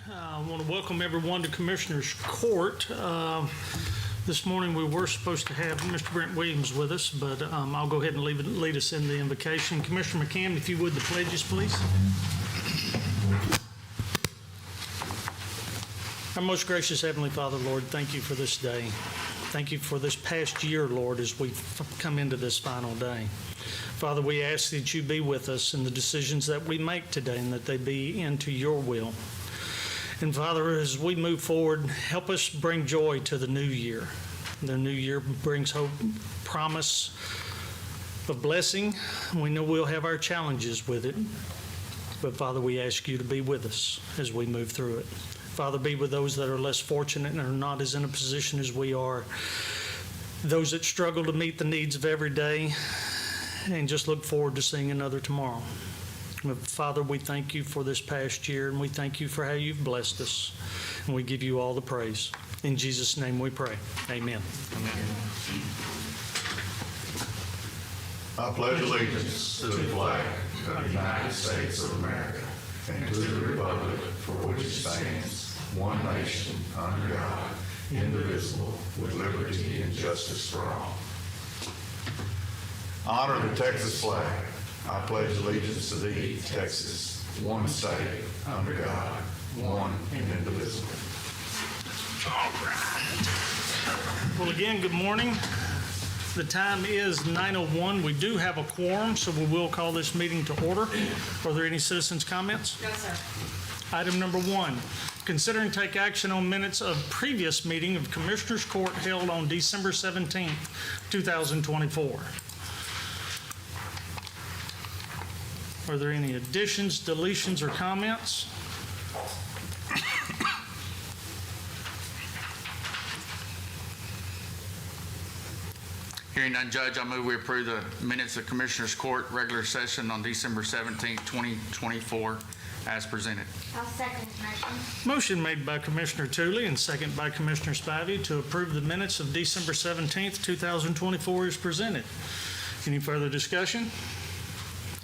I want to welcome everyone to Commissioner's Court. This morning we were supposed to have Mr. Brent Williams with us, but I'll go ahead and lead us in the invocation. Commissioner McCann, if you would, the pledges, please. Our most gracious Heavenly Father, Lord, thank you for this day. Thank you for this past year, Lord, as we've come into this final day. Father, we ask that you be with us in the decisions that we make today and that they be into your will. And Father, as we move forward, help us bring joy to the new year. The new year brings hope, promise of blessing. We know we'll have our challenges with it. But Father, we ask you to be with us as we move through it. Father, be with those that are less fortunate and are not as in a position as we are. Those that struggle to meet the needs of every day and just look forward to seeing another tomorrow. Father, we thank you for this past year, and we thank you for how you've blessed us, and we give you all the praise. In Jesus' name we pray. Amen. Amen. I pledge allegiance to the flag of the United States of America and to the republic for which it stands, one nation, under God, indivisible, with liberty and justice for all. Honor the Texas flag. I pledge allegiance to thee, Texas, one state, under God, one and indivisible. All right. Well, again, good morning. The time is 9:01. We do have a quorum, so we will call this meeting to order. Are there any citizens' comments? No, sir. Item number 1, consider and take action on minutes of previous meeting of Commissioners Court held on December 17th, 2024. Are there any additions, deletions, or comments? Hearing none, Judge, I move we approve the minutes of Commissioners Court regular session on December 17th, 2024 as presented. I'll second the motion. Motion made by Commissioner Tooley and second by Commissioner Spivey to approve the minutes of December 17th, 2024 as presented. Any further discussion?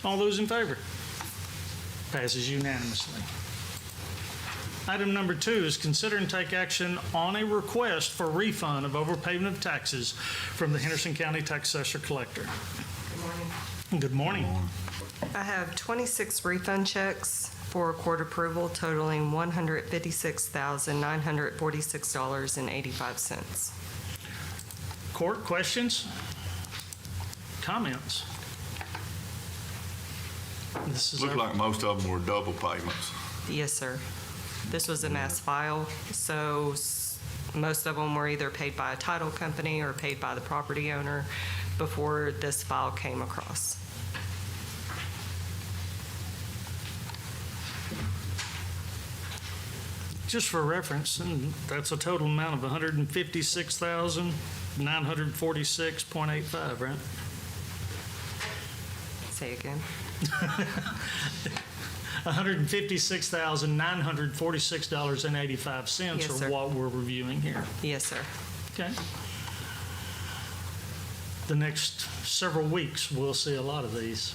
All those in favor? Passes unanimously. Item number 2 is consider and take action on a request for refund of overpayment of taxes from the Henderson County Tax Assessor Collector. Good morning. Good morning. I have 26 refund checks for court approval totaling $156,946.85. Court, questions? Comments? This is Looked like most of them were double payments. Yes, sir. This was a mass file, so most of them were either paid by a title company or paid by the property owner before this file came across. Just for reference, and that's a total amount of $156,946.85, right? Say again. $156,946.85 Yes, are sir. what we're reviewing here. Yes, sir. Okay. The next several weeks, we'll see a lot of these.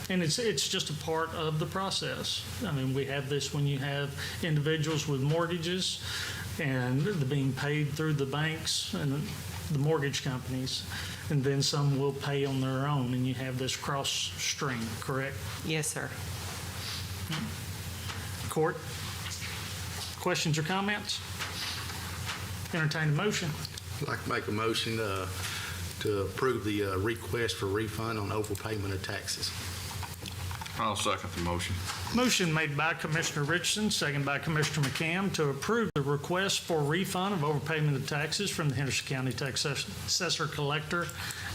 And it's just a part of the process. I mean, we have this when you have individuals with mortgages and they're being paid through the banks and the mortgage companies, and then some will pay on their own, and you have this cross stream, correct? Yes, sir. Court, questions or comments? Entertain a motion. I'd like to make a motion to approve the request for refund on overpayment of taxes. I'll second the motion. Motion made by Commissioner Richardson, second by Commissioner McCann, to approve the request for refund of overpayment of taxes from the Henderson County Tax Assessor Collector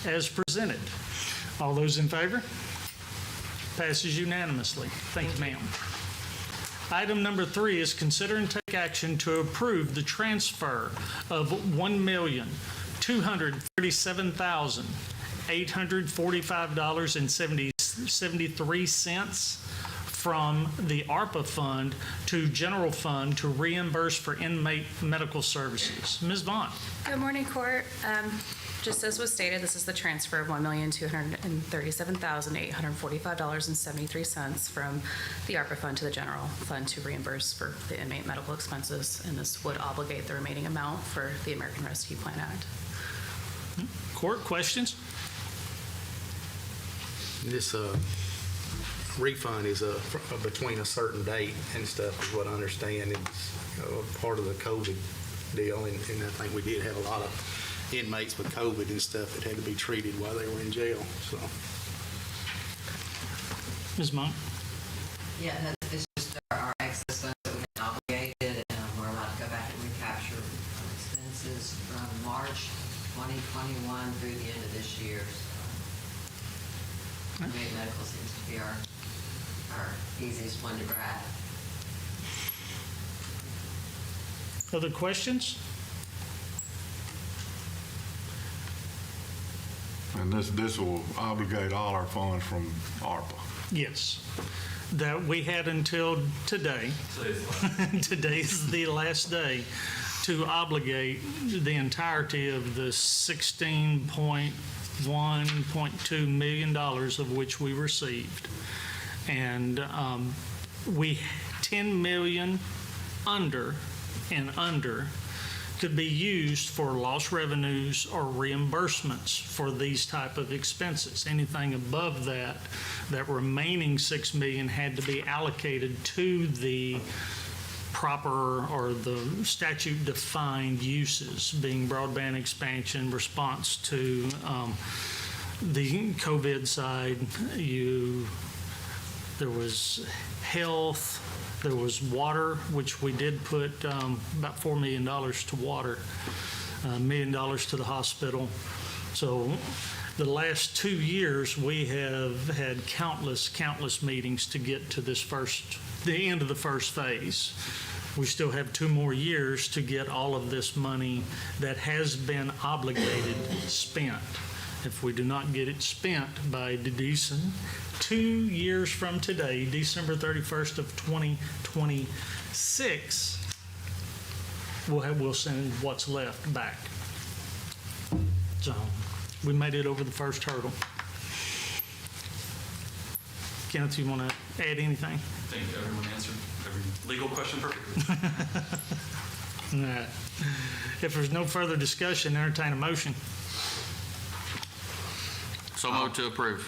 as presented. All those in favor? Passes unanimously. Thank you, ma'am. Item number 3 is consider and take action to approve the transfer of $1,237,845.73 from the ARPA fund to general fund to reimburse for inmate medical services. Ms. Vaughn. Good morning, Court. Just as was stated, this is the transfer of $1,237,845.73 from the ARPA fund to the general fund to reimburse for the inmate medical expenses, and this would obligate the remaining amount for the American Rescue Plan Act. Court, questions? This refund is between a certain date and stuff, is what I understand. It's part of the COVID deal, and I think we did have a lot of inmates with COVID and stuff that had to be treated while they were in jail, so. Ms. Monk? Yeah, it's just our excess funds that we've been obligated, and we're allowed to go back and recapture expenses from March 2021 through the end of this year. So, inmate medical seems to be our easiest one to grab. Other questions? And this will obligate all our funds from ARPA. Yes. That we had until today. Today's the last day to obligate the entirety of the $16.1.2 million of which we received. And we 10 million under could be used for lost revenues or reimbursements for these type of expenses. Anything above that remaining $6 million had to be allocated to the proper or the statute-defined uses, being broadband expansion, response to the COVID side. There was health. There was water, which we did put about $4 million to water, $1 million to the hospital. So the last 2 years, we have had countless meetings to get to the end of the first phase. We still have 2 more years to get all of this money that has been obligated spent. If we do not get it spent by 2 years from today, December 31st of 2026, we'll send what's left back. So we made it over the first hurdle. Kenneth, you want to add anything? I think everyone answered every legal question perfectly. All right. If there's no further discussion, entertain a motion. So moved to approve.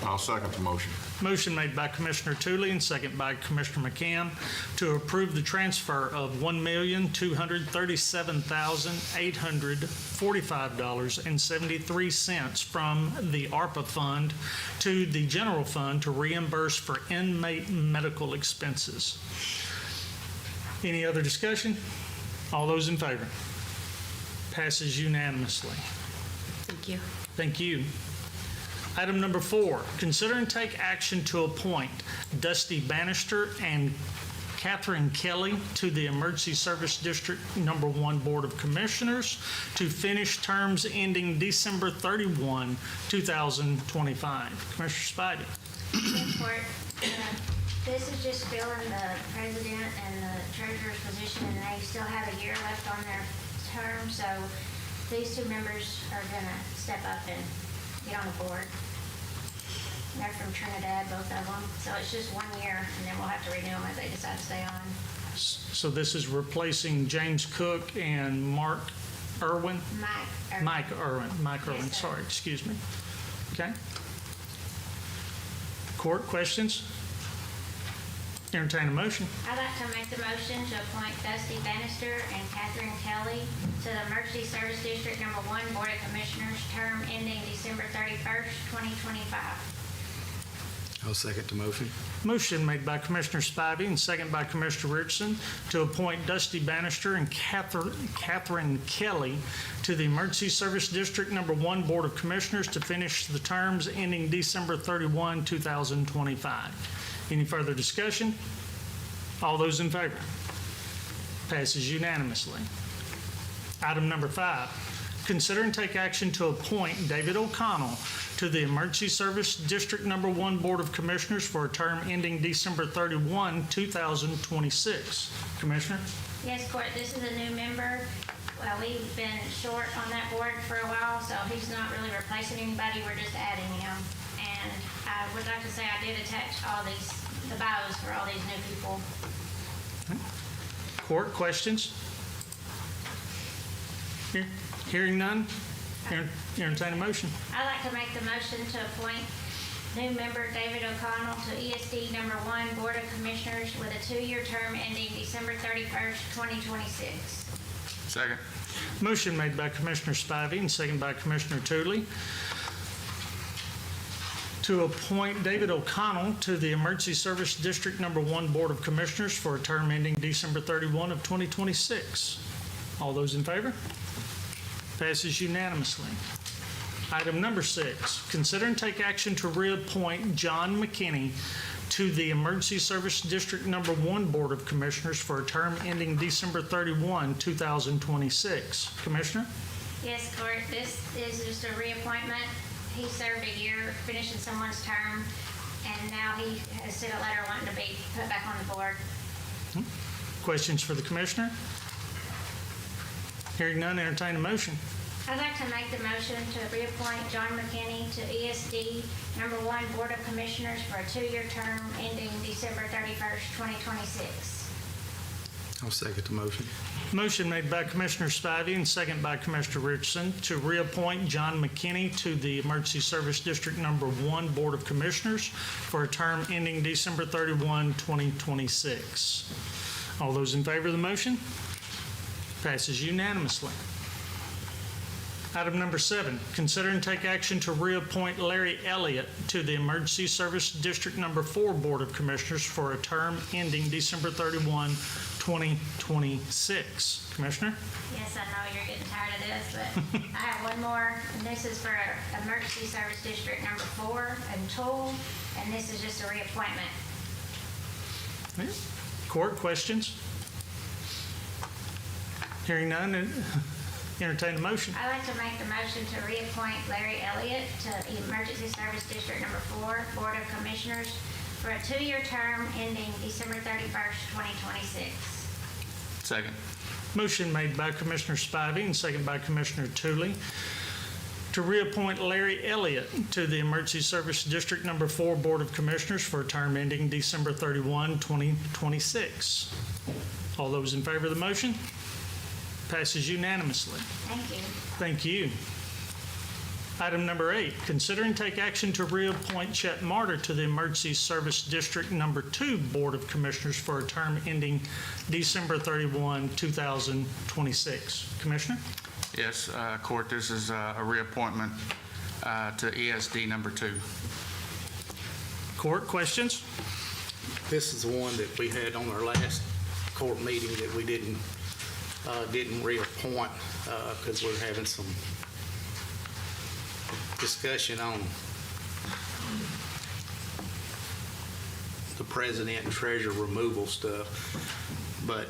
I'll second the motion. Motion made by Commissioner Tooley and second by Commissioner McCann to approve the transfer of $1,237,845.73 from the ARPA fund to the general fund to reimburse for inmate medical expenses. Any other discussion? All those in favor? Passes unanimously. Thank you. Thank you. Item number 4, consider and take action to appoint Dusty Bannister and Catherine Kelly to the Emergency Service District Number 1 Board of Commissioners to finish terms ending December 31, 2025. Commissioner Spivey. Report. This is just filling the president and the treasurer's position, and they still have a year left on their term, so these 2 members are going to step up and get on the board. They're from Trinidad, both of them, so it's just 1 year, and then we'll have to renew them if they decide to stay on. So this is replacing James Cook and Mark Irwin? Mike Irwin, Yes, sir. sorry, excuse me. Okay. Court, questions? Entertain a motion. I'd like to make the motion to appoint Dusty Bannister and Catherine Kelly to the Emergency Service District Number 1 Board of Commissioners, term ending December 31st, 2025. I'll second the motion. Motion made by Commissioner Spivey and second by Commissioner Richardson to appoint Dusty Bannister and Catherine Kelly to the Emergency Service District Number 1 Board of Commissioners to finish the terms ending December 31, 2025. Any further discussion? All those in favor? Passes unanimously. Item number 5, consider and take action to appoint David O'Connell to the Emergency Service District Number 1 Board of Commissioners for a term ending December 31, 2026. Commissioner? Yes, Court, this is a new member. we've been short on that board for a while, so he's not really replacing anybody, we're just adding him. And I would like to say I did attach the bios for all these new people. Court, questions? Hearing none, entertain a motion. I'd like to make the motion to appoint new member David O'Connell to ESD number 1 Board of Commissioners with a 2-year term ending December 31st, 2026. Second. Motion made by Commissioner Spivey and seconded by Commissioner Tootley to appoint David O'Connell to the Emergency Service District Number 1 Board of Commissioners for a term ending December 31 of 2026. All those in favor? Passes unanimously. Item number 6, consider and take action to reappoint John McKinney to the Emergency Service District Number 1 Board of Commissioners for a term ending December 31, 2026. Commissioner? Yes, Court, this is just a reappointment. He served a year finishing someone's term, and now he has sent a letter wanting to be put back on the board. Questions for the Commissioner? Hearing none, entertain a motion. I'd like to make the motion to reappoint John McKinney to ESD number 1 Board of Commissioners for a 2-year term ending December 31st, 2026. I'll second the motion. Motion made by Commissioner Spivey and second by Commissioner Richardson to reappoint John McKinney to the Emergency Service District Number 1 Board of Commissioners for a term ending December 31, 2026. All those in favor of the motion? Passes unanimously. Item number 7, consider and take action to reappoint Larry Elliott to the Emergency Service District Number 4 Board of Commissioners for a term ending December 31, 2026. Commissioner? Yes, I know you're getting tired of this, but I have one more, and this is for Emergency Service District number 4 in Tool, and this is just a reappointment. Court, questions? Hearing none, entertain a motion. I'd like to make the motion to reappoint Larry Elliott to Emergency Service District number 4 Board of Commissioners for a 2-year term ending December 31st, 2026. Second. Motion made by Commissioner Spivey and second by Commissioner Tootley to reappoint Larry Elliott to the Emergency Service District Number 4 Board of Commissioners for a term ending December 31, 2026. All those in favor of the motion? Passes unanimously. Thank you. Thank you. Item number 8, consider and take action to reappoint Chet Martyr to the Emergency Service District Number 2 Board of Commissioners for a term ending December 31, 2026. Commissioner? Yes, Court, this is a reappointment to ESD number 2. Court, questions? This is the one that we had on our last court meeting that we didn't reappoint because we're having some discussion on the president and treasurer removal stuff, but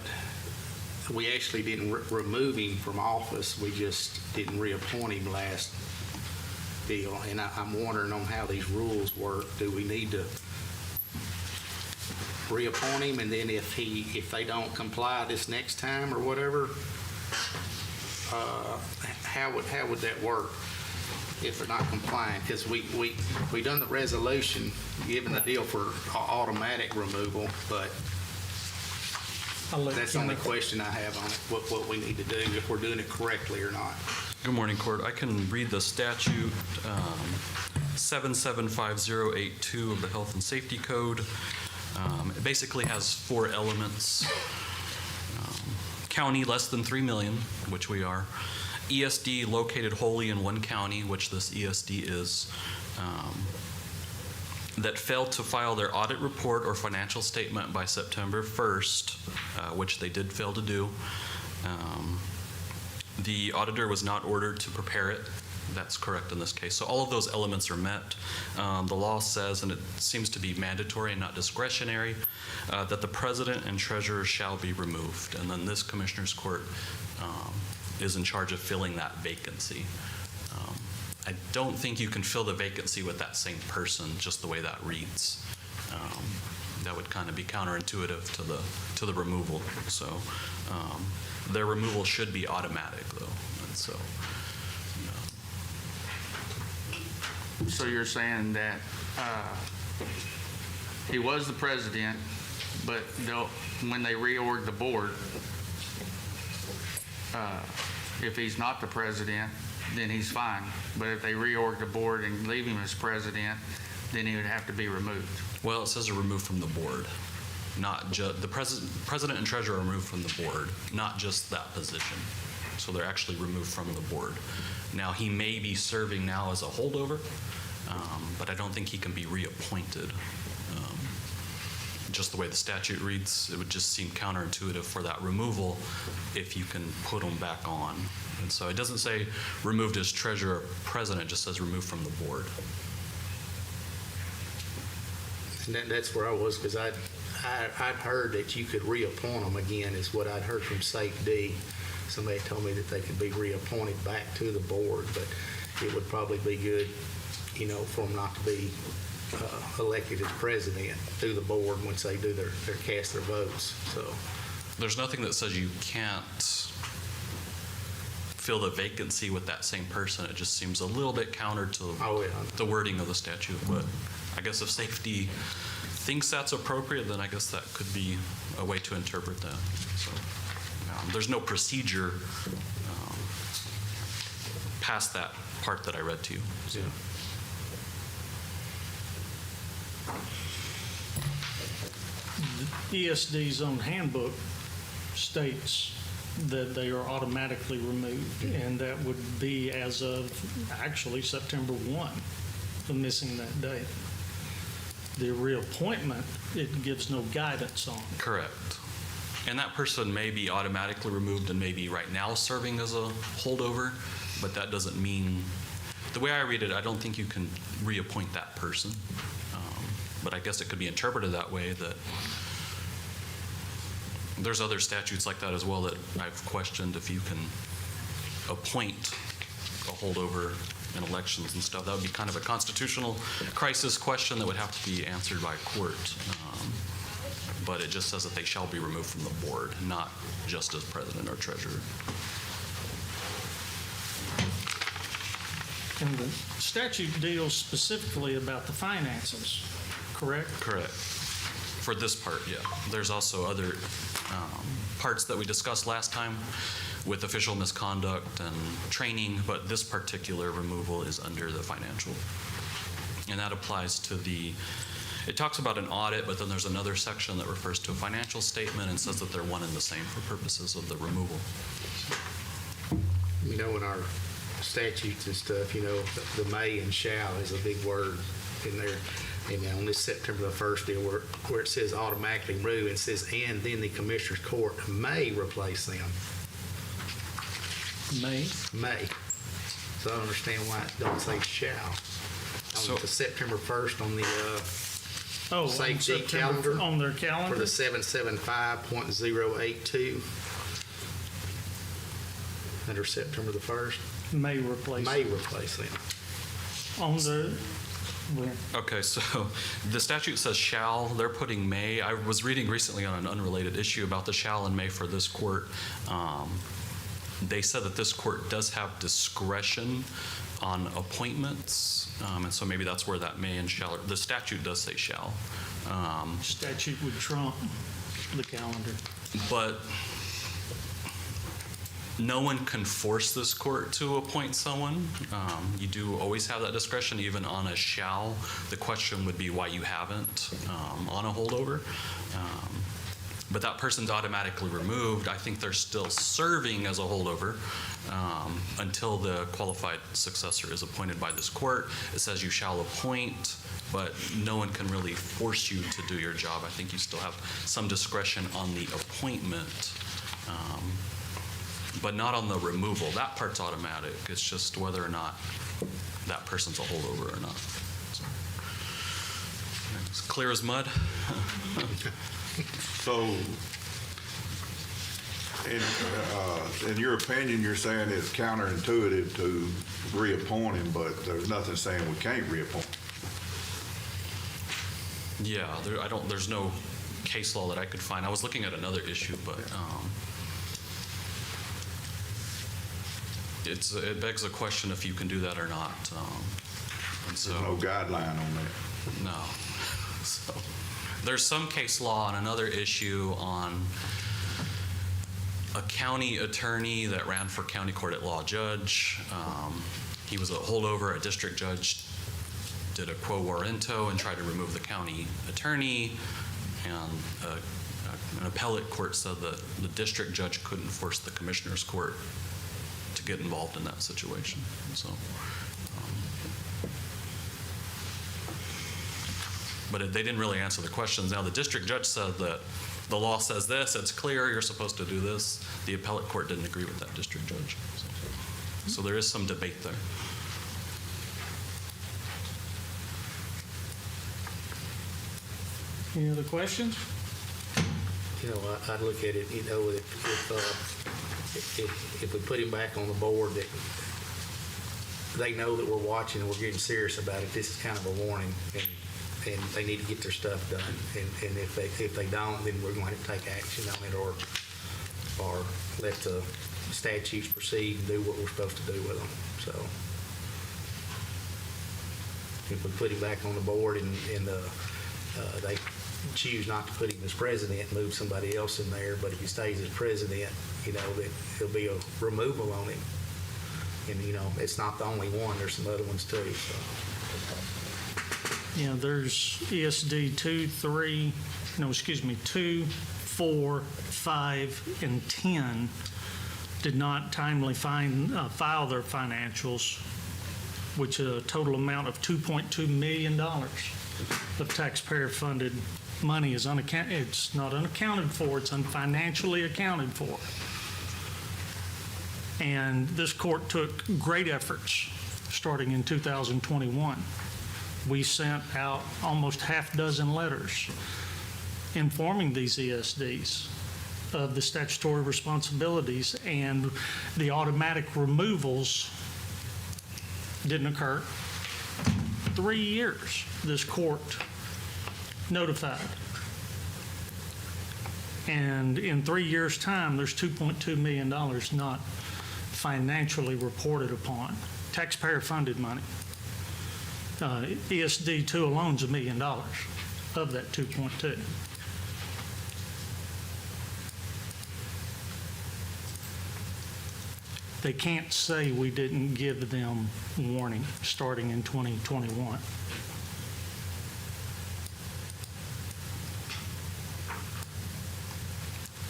we actually didn't remove him from office. We just didn't reappoint him last deal, and I'm wondering on how these rules work. Do we need to reappoint him, and then if they don't comply this next time or whatever, how would that work if they're not compliant? Because we done the resolution giving the deal for automatic removal, but that's the only question I have on it, what we need to do, if we're doing it correctly or not. Good morning, Court. I can read the statute 775082 of the Health and Safety Code. It basically has 4 elements. County less than 3 million, which we are. ESD located wholly in one county, which this ESD is. That failed to file their audit report or financial statement by September 1st, which they did fail to do. The auditor was not ordered to prepare it. That's correct in this case. So all of those elements are met. The law says, and it seems to be mandatory and not discretionary, that the president and treasurer shall be removed. And then this Commissioner's Court is in charge of filling that vacancy. I don't think you can fill the vacancy with that same person, just the way that reads. That would kind of be counterintuitive to the removal. So their removal should be automatic, though. And so, So you're saying that he was the president, but when they reorg the board, if he's not the president, then he's fine. But if they reorg the board and leave him as president, then he would have to be removed. well, it says removed from the board, not just the president and treasurer are removed from the board, not just that position. So they're actually removed from the board. Now, he may be serving now as a holdover, but I don't think he can be reappointed. Just the way the statute reads, it would just seem counterintuitive for that removal if you can put them back on. And so it doesn't say removed as treasurer or president, it just says removed from the board. And that's where I was, because I'd heard that you could reappoint them again, is what I'd heard from Safety. Somebody told me that they could be reappointed back to the board, but it would probably be good, for them not to be elected as president through the board once they do their cast their votes. So There's nothing that says you can't fill the vacancy with that same person. It just seems a little bit counter to the wording of the statute. But I guess if Safety thinks that's appropriate, then I guess that could be a way to interpret that. So there's no procedure past that part that I read to you. So. yeah. The ESD's own handbook states that they are automatically removed, and that would be as of actually September 1, for missing that date. The reappointment, it gives no guidance on. Correct. And that person may be automatically removed and maybe right now serving as a holdover, but that doesn't mean, the way I read it, I don't think you can reappoint that person. But I guess it could be interpreted that way, that there's other statutes like that as well that I've questioned if you can appoint a holdover in elections and stuff. That would be kind of a constitutional crisis question that would have to be answered by court. But it just says that they shall be removed from the board, not just as president or treasurer. And the statute deals specifically about the finances, correct? Correct. For this part, yeah. There's also other parts that we discussed last time with official misconduct and training, but this particular removal is under the financial. And that applies to it talks about an audit, but then there's another section that refers to a financial statement and says that they're one and the same for purposes of the removal. In our statutes and stuff, the may and shall is a big word in there. And on this September the 1st deal where it says automatically remove, it says, and then the Commissioner's Court may replace them. May. May. So I don't understand why it don't say shall. On the September 1st on the On Safety September, calendar on their for calendar? the 775.082 under September the 1st, May replace. may replace them. On the, Okay, so the statute says shall, they're putting may. I was reading recently on an unrelated issue about the shall and may for this court. They said that this court does have discretion on appointments, and so maybe that's where that may and shall, the statute does say shall. statute would trump the calendar. But no one can force this court to appoint someone. You do always have that discretion, even on a shall. The question would be why you haven't on a holdover. But that person's automatically removed. I think they're still serving as a holdover until the qualified successor is appointed by this court. It says you shall appoint, but no one can really force you to do your job. I think you still have some discretion on the appointment, but not on the removal. That part's automatic. It's just whether or not that person's a holdover or not. So, it's clear as mud. So, in your opinion, you're saying it's counterintuitive to reappoint him, but there's nothing saying we can't reappoint. Yeah, there's no case law that I could find. I was looking at another issue, but it begs the question if you can do that or not. And so, There's no guideline on that. no. So there's some case law on another issue on a county attorney that ran for county court at law judge. He was a holdover. A district judge did a quo warranto and tried to remove the county attorney, and an appellate court said that the district judge couldn't force the commissioner's court to get involved in that situation. So, but they didn't really answer the questions. Now, the district judge said that the law says this, it's clear, you're supposed to do this. The appellate court didn't agree with that district judge. So there is some debate there. Any other questions? You know, I'd look at it, you know, if we put him back on the board, that they know that we're watching and we're getting serious about it. This is kind of a warning, and they need to get their stuff done. And if they don't, then we're going to have to take action on it, or let the statutes proceed and do what we're supposed to do with them. So if we put him back on the board and they choose not to put him as president and move somebody else in there, but if he stays as president, you know, that there'll be a removal on him. And, you know, it's not the only one. There's some other ones too. So. Yeah, there's ESD 2, 4, 5, and 10 did not timely file their financials, which is a total amount of $2.2 million of taxpayer-funded money is unaccounted. It's not unaccounted for, it's unfinancially accounted for. And this court took great efforts starting in 2021. We sent out almost half dozen letters informing these ESDs of the statutory responsibilities, and the automatic removals didn't occur. 3 years this court notified. And in 3 years' time, there's $2.2 million not financially reported upon. Taxpayer-funded money. ESD 2 alone is $1 million of that 2.2. They can't say we didn't give them warning starting in 2021.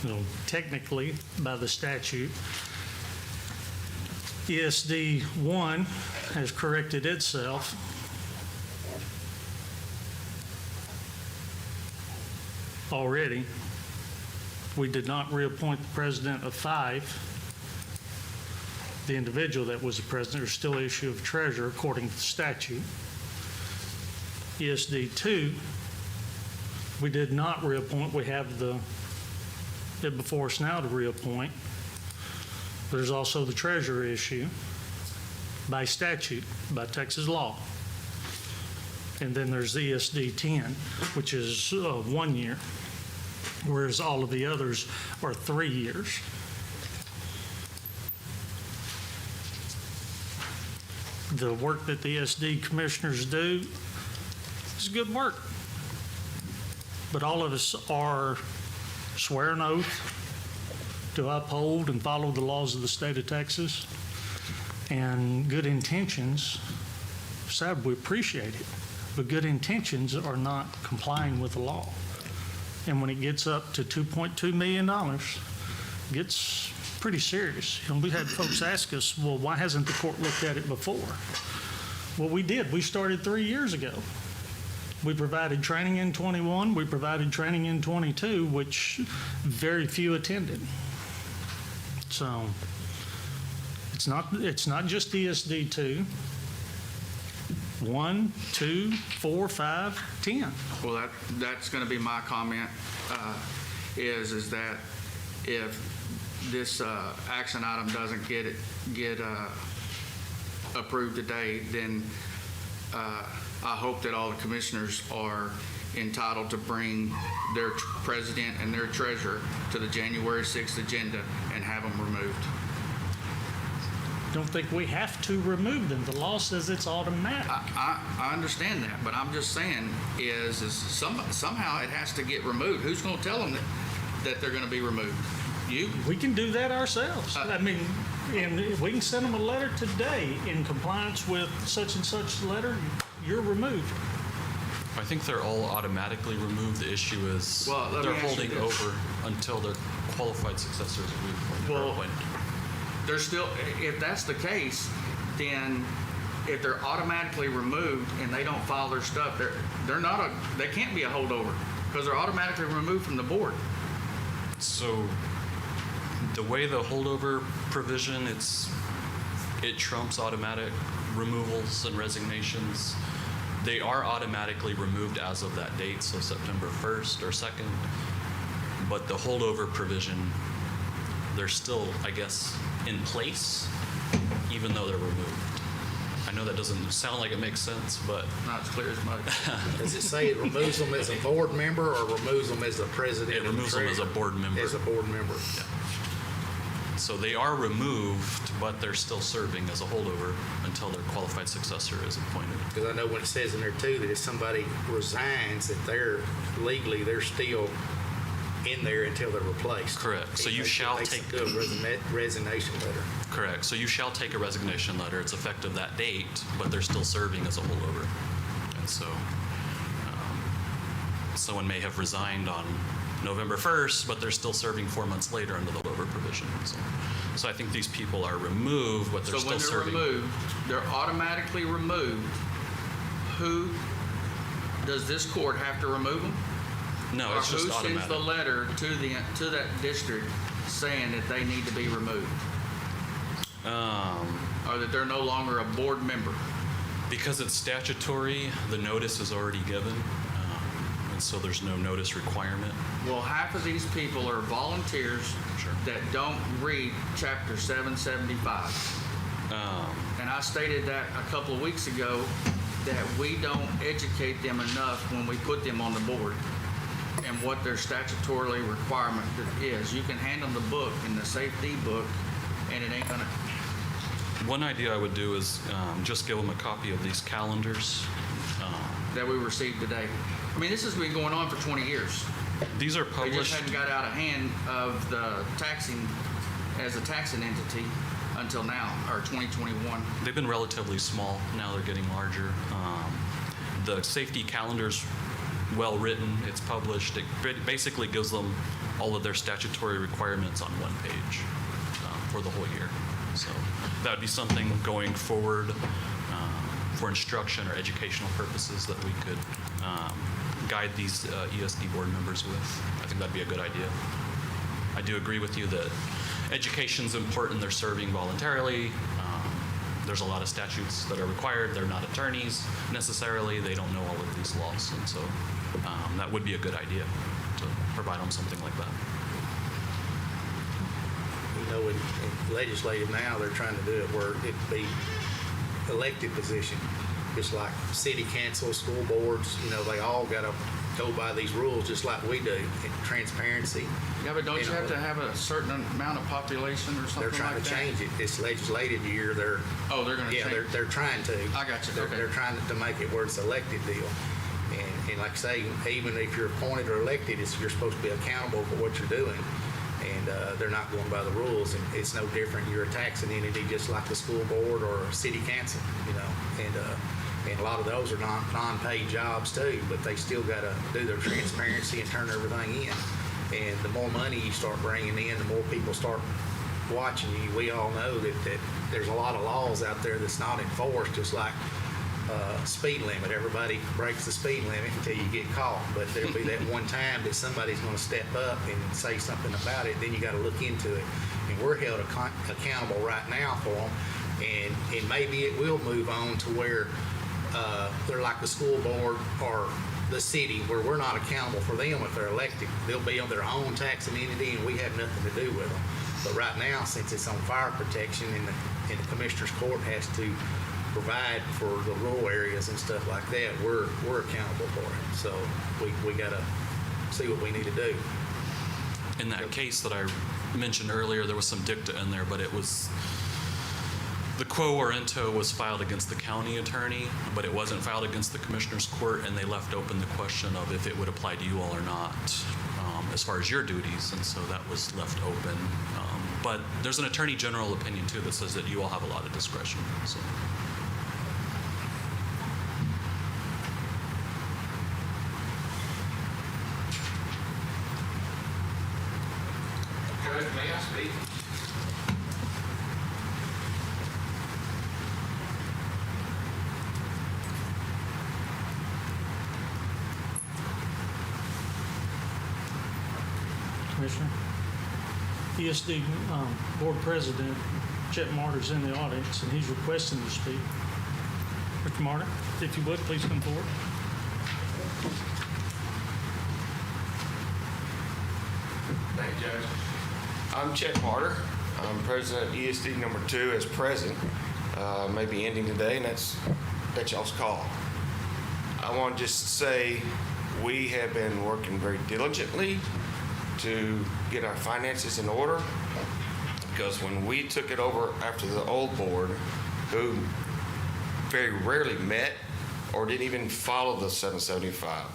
You know, technically, by the statute, ESD 1 has corrected itself. Already. We did not reappoint the president of 5. The individual that was the president. There's still an issue of treasurer according to the statute. ESD 2, we did not reappoint. We have it before us now to reappoint. There's also the treasurer issue by statute, by Texas law. And then there's ESD 10, which is 1 year, whereas all of the others are 3 years. The work that the ESD commissioners do is good work. But all of us swear an oath to uphold and follow the laws of the state of Texas. And good intentions, sad, we appreciate it, but good intentions are not complying with the law. And when it gets up to $2.2 million, it gets pretty serious. You know, we had folks ask us, well, why hasn't the court looked at it before? Well, we did. We started 3 years ago. We provided training in 21. We provided training in 22, which very few attended. So it's not just ESD 2. 1, 2, 4, 5, 10. Well, that's going to be my comment, is that if this action item doesn't get approved today, then I hope that all the commissioners are entitled to bring their president and their treasurer to the January 6th agenda and have them removed. Don't think we have to remove them. The law says it's automatic. I understand that, but I'm just saying is somehow it has to get removed. Who's going to tell them that they're going to be removed? You? We can do that ourselves. I mean, and we can send them a letter today in compliance with such and such letter, you're removed. I think they're all automatically removed. The issue is Well, let me they're ask you holding this. over until their qualified successors are reappointed. Well, or appointed. They're still, if that's the case, then if they're automatically removed and they don't file their stuff, they can't be a holdover because they're automatically removed from the board. So the way the holdover provision, it trumps automatic removals and resignations. They are automatically removed as of that date, so September 1st or 2nd. But the holdover provision, they're still, I guess, in place, even though they're removed. I know that doesn't sound like it makes sense, but Not as clear as mud. Does it say it removes them as a board member or removes them as the president? it and removes them as a treasurer? board member. As a board member. So they are removed, but they're still serving as a holdover until their qualified successor is appointed. Because I know when it says in there too, that if somebody resigns, that they're still in there until they're replaced. Correct. So you They- shall they take- do a resignation letter. Correct. So you shall take a resignation letter. It's effective that date, but they're still serving as a holdover. And so someone may have resigned on November 1st, but they're still serving 4 months later under the holdover provision. So I think these people are removed, but they're So still when they're serving. removed, they're automatically removed. Who, does this court have to remove them? No, Or it's just who sends the automatic. letter to that district saying that they need to be removed? Or that they're no longer a board member? Because it's statutory, the notice is already given, and so there's no notice requirement. Well, half of these people are volunteers Sure. that don't read Chapter 775. And I stated that a couple of weeks ago, that we don't educate them enough when we put them on the board and what their statutorily requirement is. You can hand them the book in the safety book, and it ain't gonna, One idea I would do is just give them a copy of these calendars. that we received today. I mean, this has been going on for 20 years. These are They just published. hadn't got out of hand of the taxing, as a taxing entity until now, or 2021. They've been relatively small. Now they're getting larger. The safety calendar's well-written. It's published. It basically gives them all of their statutory requirements on one page for the whole year. So that would be something going forward for instruction or educational purposes that we could guide these ESD board members with. I think that'd be a good idea. I do agree with you that education's important. They're serving voluntarily. There's a lot of statutes that are required. They're not attorneys necessarily. They don't know all of these laws. And so that would be a good idea to provide them something like that. You know, in legislative now, they're trying to do it where it be elected position, just like city council, school boards, you know, they all got to go by these rules just like we do, and transparency. Yeah, but don't you know, have to have a certain amount of population or something They're like trying that? to change it. This legislative year, they're, Oh, they're gonna yeah, change? they're trying to. I got you, okay. They're trying to make it where it's elected deal. And like I say, even if you're appointed or elected, you're supposed to be accountable for what you're doing. And they're not going by the rules, and it's no different. You're a taxing entity just like the school board or a city council, you know. And a lot of those are non-paid jobs too, but they still got to do their transparency and turn everything in. And the more money you start bringing in, the more people start watching you. We all know that there's a lot of laws out there that's not enforced, just like speed limit. Everybody breaks the speed limit until you get caught, but there'll be that one time that somebody's going to step up and say something about it. Then you got to look into it, and we're held accountable right now for them. And maybe it will move on to where they're like the school board or the city, where we're not accountable for them if they're elected. They'll be on their own taxing entity, and we have nothing to do with them. But right now, since it's on fire protection, and the commissioner's court has to provide for the rural areas and stuff like that, we're accountable for it. So we gotta see what we need to do. In that case that I mentioned earlier, there was some dicta in there, but it was, the quo warranto was filed against the county attorney, but it wasn't filed against the commissioner's court, and they left open the question of if it would apply to you all or not, as far as your duties, and so that was left open. But there's an attorney general opinion too that says that you all have a lot of discretion, so. Judge, may I speak? Commissioner. ESD Board President Chet Martyr's in the audience, and he's requesting to speak. Mr. Martyr, if you would, please come forward. Thank you, Judge. I'm Chet Martyr. I'm president of ESD number 2 as present. Maybe ending today, and that's y'all's call. I want to just say we have been working very diligently to get our finances in order, because when we took it over after the old board, who very rarely met or didn't even follow the 775,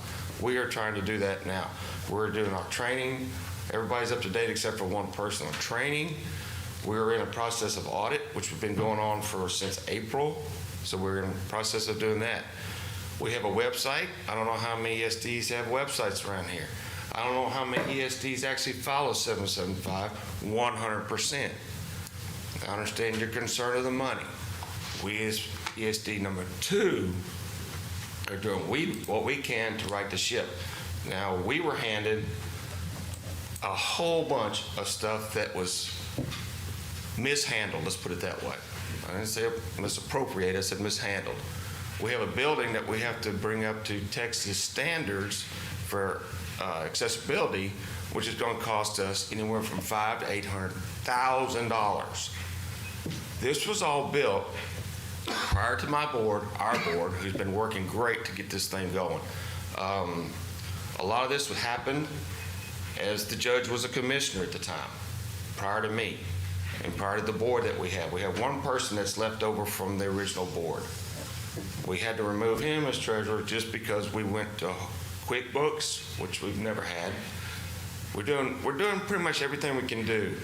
we are trying to do that now. We're doing our training. Everybody's up to date except for one person on training. We're in a process of audit, which has been going on since April, so we're in the process of doing that. We have a website. I don't know how many ESDs have websites around here. I don't know how many ESDs actually follow 775 100%. I understand your concern of the money. We as ESD number 2 are doing what we can to right the ship. Now, we were handed a whole bunch of stuff that was mishandled, let's put it that way. I didn't say misappropriated, I said mishandled. We have a building that we have to bring up to Texas standards for accessibility, which is going to cost us anywhere from $500,000 to $800,000. This was all built prior to my board, our board, who's been working great to get this thing going. A lot of this happened as the judge was a commissioner at the time, prior to me, and prior to the board that we have. We have one person that's left over from the original board. We had to remove him as treasurer just because we went to QuickBooks, which we've never had. We're doing pretty much everything we can do.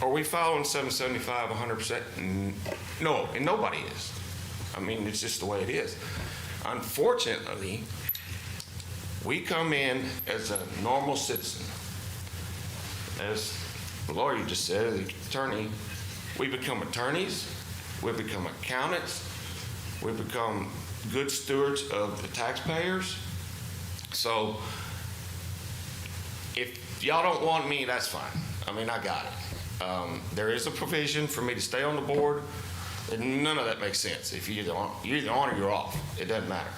Are we following 775 100%? No, and nobody is. I mean, it's just the way it is. Unfortunately, we come in as a normal citizen. As the lawyer just said, the attorney, we become attorneys, we become accountants, we become good stewards of the taxpayers. So if y'all don't want me, that's fine. I mean, I got it. There is a provision for me to stay on the board, and none of that makes sense. If you're either on or you're off. It doesn't matter.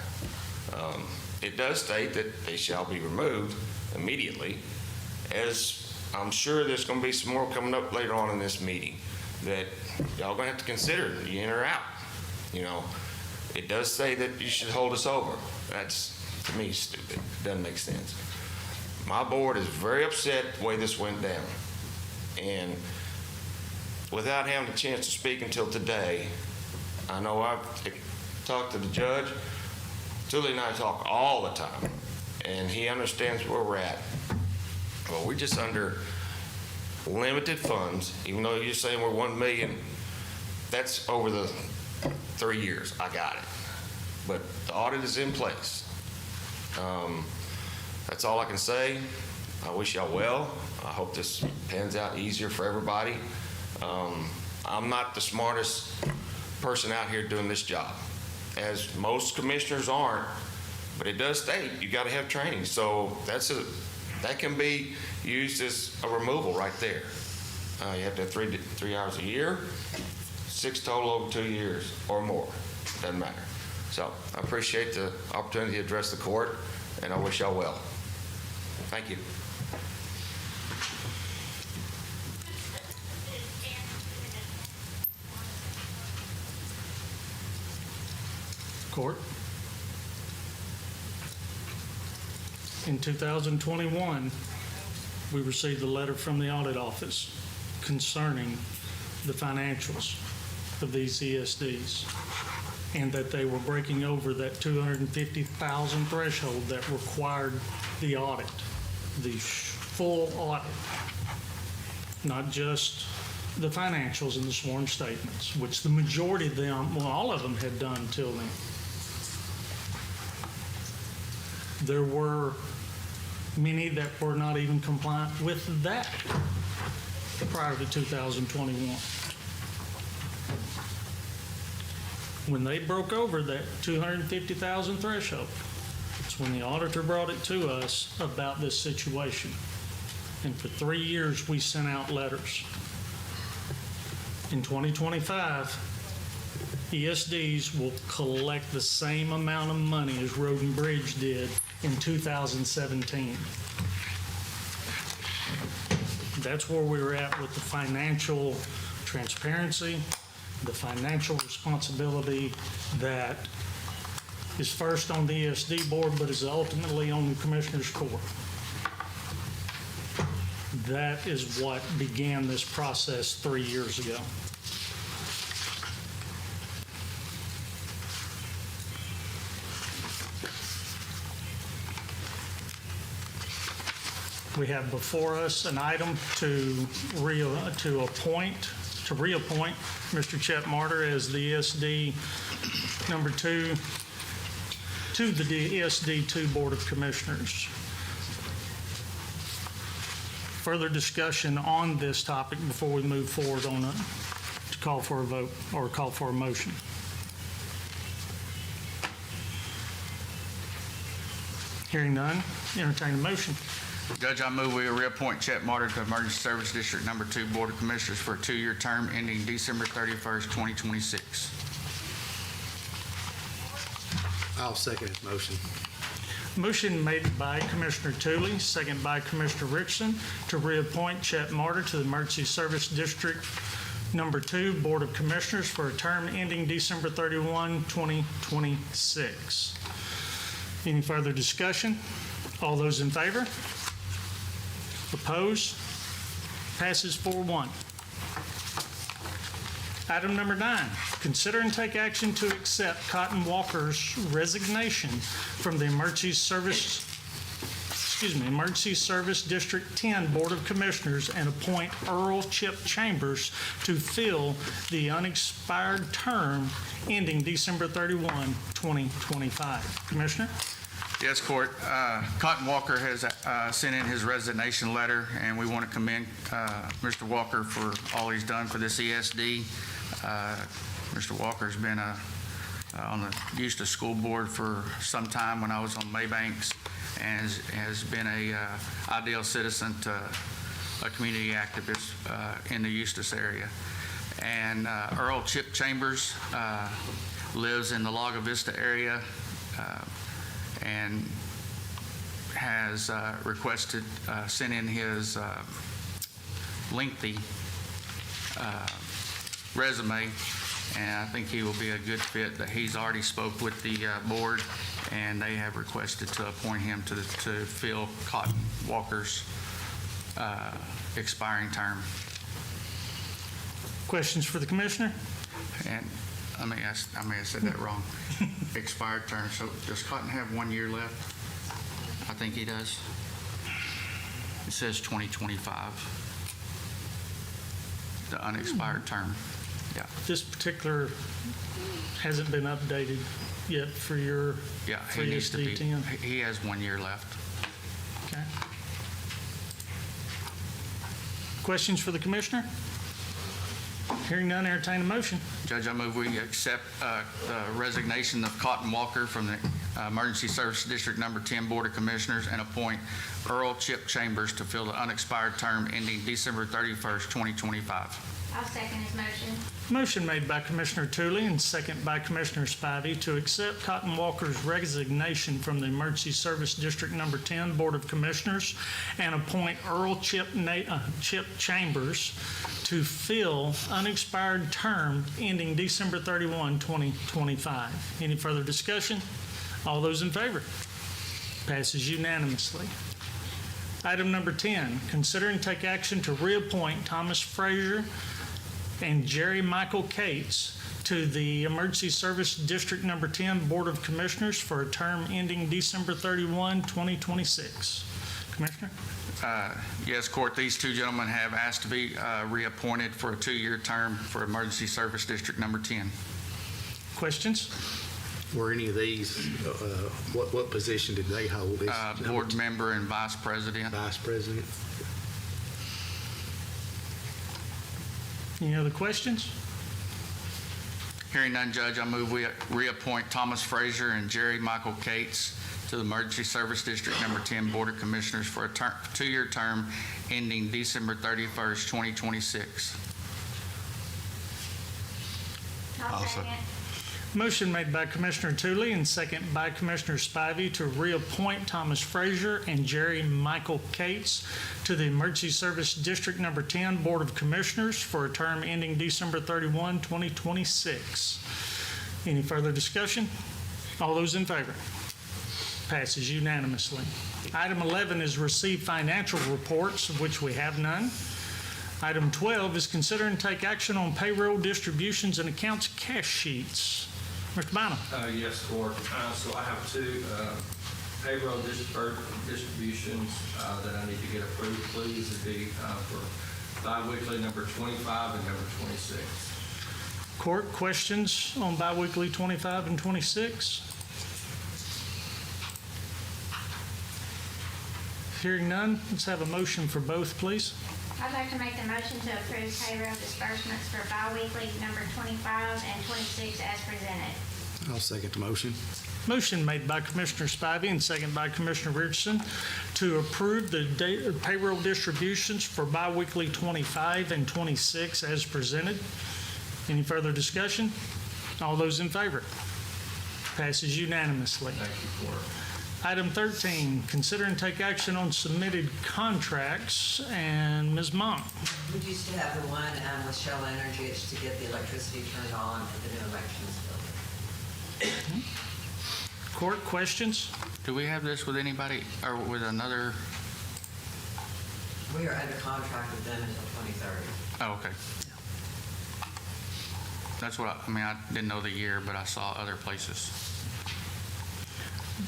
It does state that they shall be removed immediately, as I'm sure there's going to be some more coming up later on in this meeting that y'all going to have to consider, you in or out. You know, it does say that you should hold us over. That's, to me, stupid. It doesn't make sense. My board is very upset the way this went down. And without having a chance to speak until today, I know I've talked to the judge. Tully and I talk all the time, and he understands where we're at. Well, we're just under limited funds, even though you're saying we're 1 million. That's over the 3 years. I got it. But the audit is in place. That's all I can say. I wish y'all well. I hope this pans out easier for everybody. I'm not the smartest person out here doing this job, as most commissioners aren't, but it does state you got to have training. So that can be used as a removal right there. You have to have 3 hours a year, 6 total over 2 years or more. Doesn't matter. So I appreciate the opportunity to address the court, and I wish y'all well. Thank you. Court. In 2021, we received a letter from the audit office concerning the financials of these ESDs, and that they were breaking over that 250,000 threshold that required the audit, the full audit, not just the financials and the sworn statements, which the majority of them, well, all of them had done till then. There were many that were not even compliant with that prior to 2021. When they broke over that 250,000 threshold, it's when the auditor brought it to us about this situation. And for 3 years, we sent out letters. In 2025, ESDs will collect the same amount of money as Road and Bridge did in 2017. That's where we were at with the financial transparency, the financial responsibility that is first on the ESD board, but is ultimately on the Commissioners Court. That is what began this process 3 years ago. We have before us an item to reappoint Mr. Chet Martyr as the ESD number 2 to the ESD 2 Board of Commissioners. Further discussion on this topic before we move forward on it, to call for a vote or call for a motion. Hearing none, entertain a motion. Judge, I move we reappoint Chet Martyr to Emergency Service District Number 2 Board of Commissioners for a 2-year term ending December 31st, 2026. I'll second his motion. Motion made by Commissioner Tooley, second by Commissioner Richardson, to reappoint Chet Martyr to the Emergency Service District Number 2 Board of Commissioners for a term ending December 31, 2026. Any further discussion? All those in favor? Opposed? Passes 4-1. Item number 9, consider and take action to accept Cotton Walker's resignation from the Emergency Service District 10 Board of Commissioners and appoint Earl Chip Chambers to fill the unexpired term ending December 31, 2025. Commissioner? Yes, Court. Cotton Walker has sent in his resignation letter, and we want to commend Mr. Walker for all he's done for this ESD. Mr. Walker's been on the Eustis School Board for some time when I was on Maybanks, and has been a ideal citizen to a community activist in the Eustis area. And Earl Chip Chambers lives in the Lago Vista area, and has requested, sent in his lengthy resume, and I think he will be a good fit. That he's already spoke with the board, and they have requested to appoint him to fill Cotton Walker's expiring term. Questions for the Commissioner? And I may have said that wrong. Expired term. So does Cotton have 1 year left? I think he does. It says 2025. The unexpired term. Yeah. This particular hasn't been updated yet for your Yeah. for He needs to be. ESD 10. He has 1 year left. Okay. Questions for the Commissioner? Hearing none, entertain a motion. Judge, I move we accept the resignation of Cotton Walker from the Emergency Service District Number 10 Board of Commissioners and appoint Earl Chip Chambers to fill the unexpired term ending December 31st, 2025. I'll second his motion. Motion made by Commissioner Tooley and second by Commissioner Spivey to accept Cotton Walker's resignation from the Emergency Service District Number 10 Board of Commissioners and appoint Earl Chip Chambers to fill unexpired term ending December 31, 2025. Any further discussion? All those in favor? Passes unanimously. Item number 10, consider and take action to reappoint Thomas Frazier and Jerry Michael Cates to the Emergency Service District Number 10 Board of Commissioners for a term ending December 31, 2026. Commissioner? Yes, Court, these two gentlemen have asked to be reappointed for a 2-year term for Emergency Service District Number 10. Questions? Were any of these, what position did they hold? This Board member and vice president. Vice president? Any other questions? Hearing none, Judge, I move we reappoint Thomas Frazier and Jerry Michael Cates to the Emergency Service District Number 10 Board of Commissioners for a 2-year term ending December 31st, 2026. I'll second. Motion made by Commissioner Tooley and second by Commissioner Spivey to reappoint Thomas Frazier and Jerry Michael Cates to the Emergency Service District Number 10 Board of Commissioners for a term ending December 31, 2026. Any further discussion? All those in favor? Passes unanimously. Item 11 is receive financial reports, of which we have none. Item 12 is consider and take action on payroll distributions and accounts cash sheets. Mr. Bynum. Yes, Court. So I have two payroll distributions that I need to get approved, please. It'd be for biweekly number 25 and number 26. Court, questions on biweekly 25 and 26? Hearing none, let's have a motion for both, please. I'd like to make the motion to approve payroll disbursements for biweekly number 25 and 26 as presented. I'll second the motion. Motion made by Commissioner Spivey and second by Commissioner Richardson to approve the payroll distributions for biweekly 25 and 26 as presented. Any further discussion? All those in favor? Passes unanimously. Thank you, Court. Item 13, consider and take action on submitted contracts. And Ms. Monk. We used to have the one with Shell Energy, it's to get the electricity turned on at the new elections building. Court, questions? Do we have this with anybody or with another? We are under contract with them until 2030. Oh, okay. That's what I didn't know the year, but I saw other places.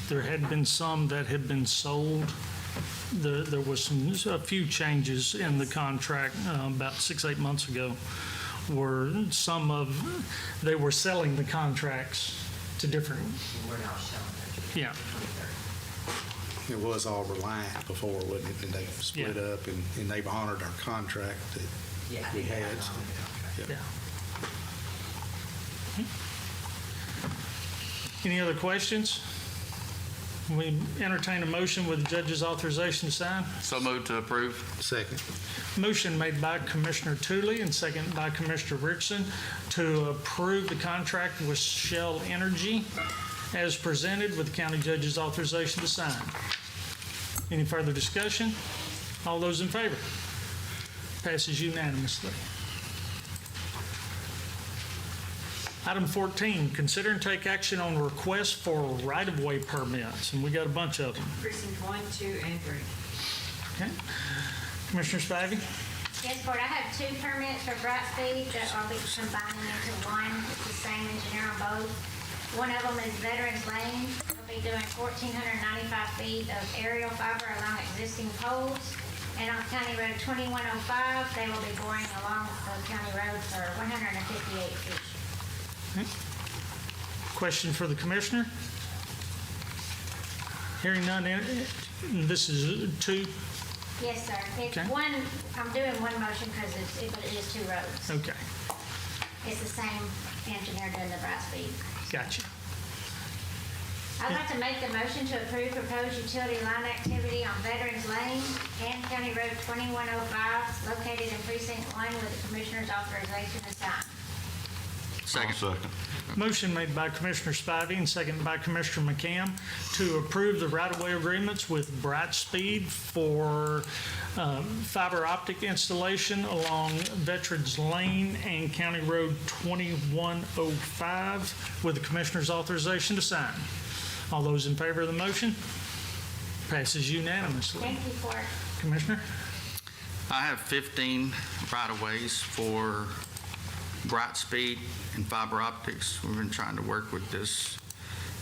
There had been some that had been sold. There was a few changes in the contract about 6-8 months ago, where they were selling the contracts to different. We're now Shell Energy. Yeah. 2030. It was all Reliant before, wasn't it? And they split up, and they've honored our contract that Yeah, we had. on the contract. Yeah. Any other questions? We entertain a motion with the judge's authorization to sign. So moved to approve. Second. Motion made by Commissioner Tooley and second by Commissioner Richardson to approve the contract with Shell Energy as presented with the county judge's authorization to sign. Any further discussion? All those in favor? Passes unanimously. Item 14, consider and take action on requests for right-of-way permits, and we got a bunch of them. Precinct 1, 2, and 3. Okay. Commissioner Spivey? Yes, Court, I have 2 permits for Brightspeed that I'll be combining into one. It's the same engineer on both. One of them is Veterans Lane. We'll be doing 1,495 feet of aerial fiber along existing poles. And on County Road 2105, they will be boring along the county road for 158 feet. Okay. Question for the commissioner? Hearing none, this is 2. Yes, sir. It's Okay. one, I'm doing one motion because but it is 2 roads. Okay, It's the same engineer doing the Brightspeed. gotcha. I'd like to make the motion to approve proposed utility line activity on Veterans Lane and County Road 2105, located in precinct 1 with the Commissioner's authorization to sign. Second. Motion made by Commissioner Spivey and seconded by Commissioner McCam to approve the right-of-way agreements with Brightspeed for fiber optic installation along Veterans Lane and County Road 2105 with the Commissioner's authorization to sign. All those in favor of the motion? Passes unanimously. Thank you for it. Commissioner? I have 15 right-of-ways for Brightspeed and fiber optics. We've been trying to work with this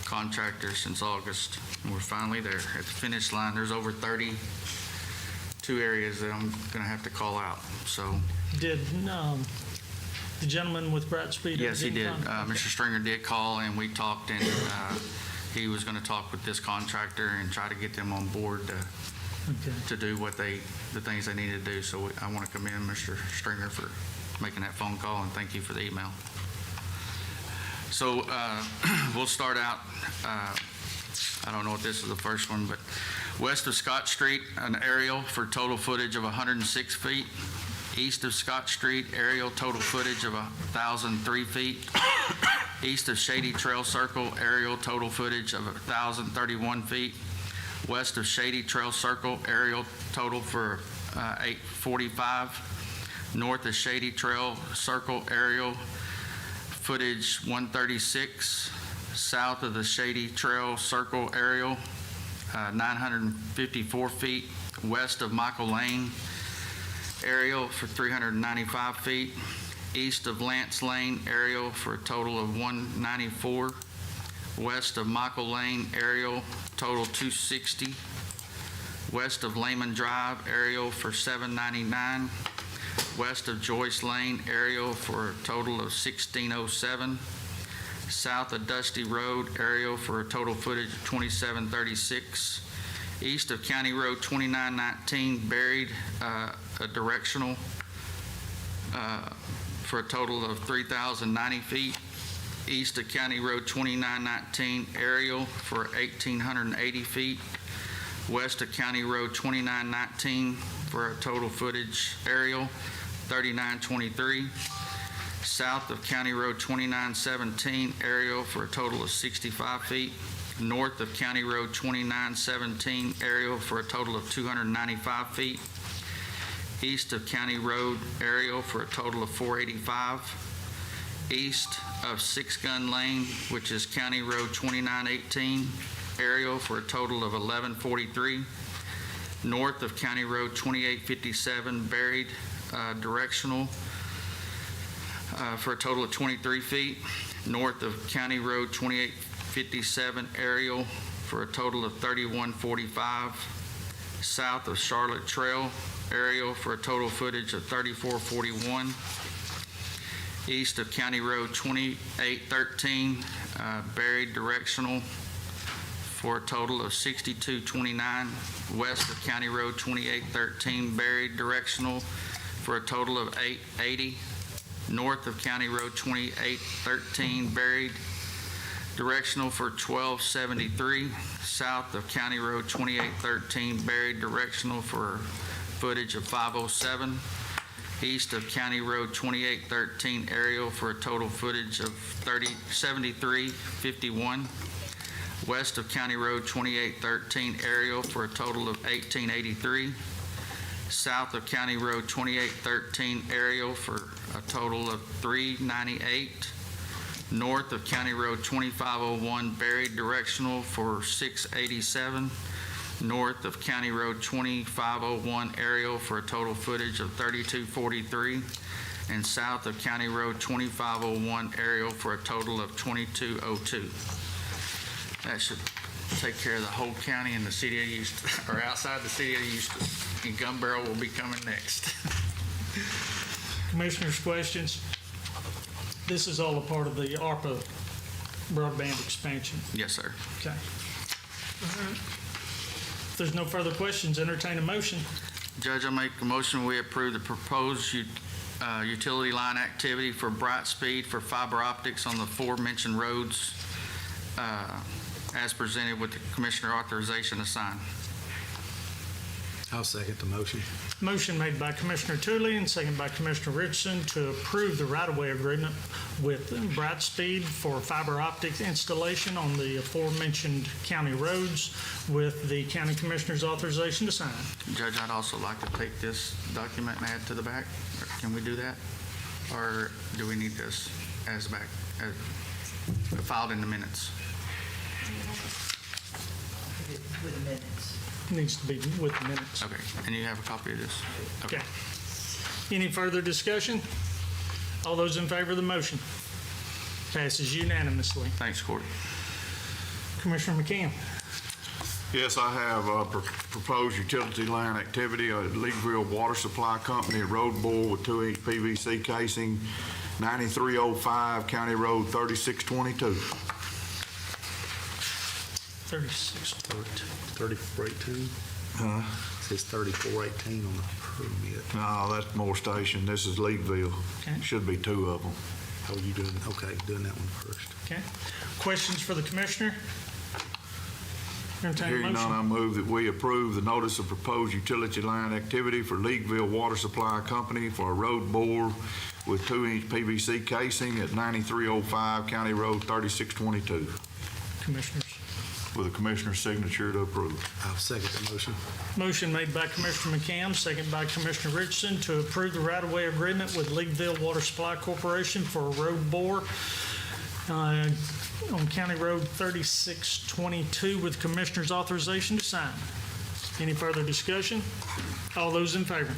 contractor since August. We're finally there at the finish line. There's over 32 areas that I'm going to have to call out. So, Did the gentleman with Brightspeed? yes, he did. Okay. Mr. Stringer did call, and we talked, and he was going to talk with this contractor and try to get them on board to do the things they needed to do. So I want to commend Mr. Stringer for making that phone call, and thank you for the email. So we'll start out, I don't know if this is the first one, but west of Scott Street, an aerial for total footage of 106 feet. East of Scott Street, aerial total footage of 1,003 feet. East of Shady Trail Circle, aerial total footage of 1,031 feet. West of Shady Trail Circle, aerial total for 845. North of Shady Trail Circle, aerial footage 136. South of the Shady Trail Circle, aerial 954 feet. West of Michael Lane, aerial for 395 feet. East of Lance Lane, aerial for a total of 194. West of Michael Lane, aerial total 260. West of Lehman Drive, aerial for 799. West of Joyce Lane, aerial for a total of 1607. South of Dusty Road, aerial for a total footage of 2736. East of County Road 2919, buried a directional for a total of 3,090 feet. East of County Road 2919, aerial for 1,880 feet. West of County Road 2919 for a total footage aerial 3923. South of County Road 2917, aerial for a total of 65 feet. North of County Road 2917, aerial for a total of 295 feet. East of County Road, aerial for a total of 485. East of Six Gun Lane, which is County Road 2918, aerial for a total of 1143. North of County Road 2857, buried directional for a total of 23 feet. North of County Road 2857, aerial for a total of 3145. South of Charlotte Trail, aerial for a total footage of 3441. East of County Road 2813, buried directional for a total of 6229. West of County Road 2813, buried directional for a total of 880. North of County Road 2813, buried directional for 1273. South of County Road 2813, buried directional for footage of 507. East of County Road 2813, aerial for a total footage of 7351. West of County Road 2813, aerial for a total of 1883. South of County Road 2813, aerial for a total of 398. North of County Road 2501, buried directional for 687. North of County Road 2501, aerial for a total footage of 3243. And south of County Road 2501, aerial for a total of 2202. That should take care of the whole county and the city of Houston, or outside the city of Houston. And Gun Barrel will be coming next. Commissioners, questions? This is all a part of the ARPA broadband expansion. Yes, sir. Okay. All right. If there's no further questions, entertain a motion. Judge, I make a motion we approve the proposed utility line activity for Brightspeed for fiber optics on the four mentioned roads as presented with the Commissioner authorization to sign. I'll second the motion. Motion made by Commissioner Tootley and second by Commissioner Richardson to approve the right-of-way agreement with Brightspeed for fiber optic installation on the aforementioned county roads with the county commissioner's authorization to sign. Judge, I'd also like to take this document and add to the back. Can we do that? Or do we need this as filed in the minutes? With minutes. Needs to be with the minutes. Okay, and you have a copy of this? Okay. Any further discussion? All those in favor of the motion? Passes unanimously. Thanks, Court. Commissioner McCann. Yes, I have proposed utility line activity at Leakville Water Supply Company, a road bore with 2-inch PVC casing, 9305 County Road 3622. 3418? Huh? It says 3418 on the permit. No, that's Moore Station. This is Leakville. Okay. Should be 2 of them. Oh, you doing, okay, doing that one first. Okay. Questions for the commissioner? Entertain a Hearing none, motion. I move that we approve the notice of proposed utility line activity for Leakville Water Supply Company for a road bore with 2-inch PVC casing at 9305 County Road 3622, Commissioners. with a commissioner's signature to approve. I'll second the motion. Motion made by Commissioner McCam, second by Commissioner Richardson to approve the right-of-way agreement with Leakville Water Supply Corporation for a road bore on County Road 3622 with Commissioner's authorization to sign. Any further discussion? All those in favor?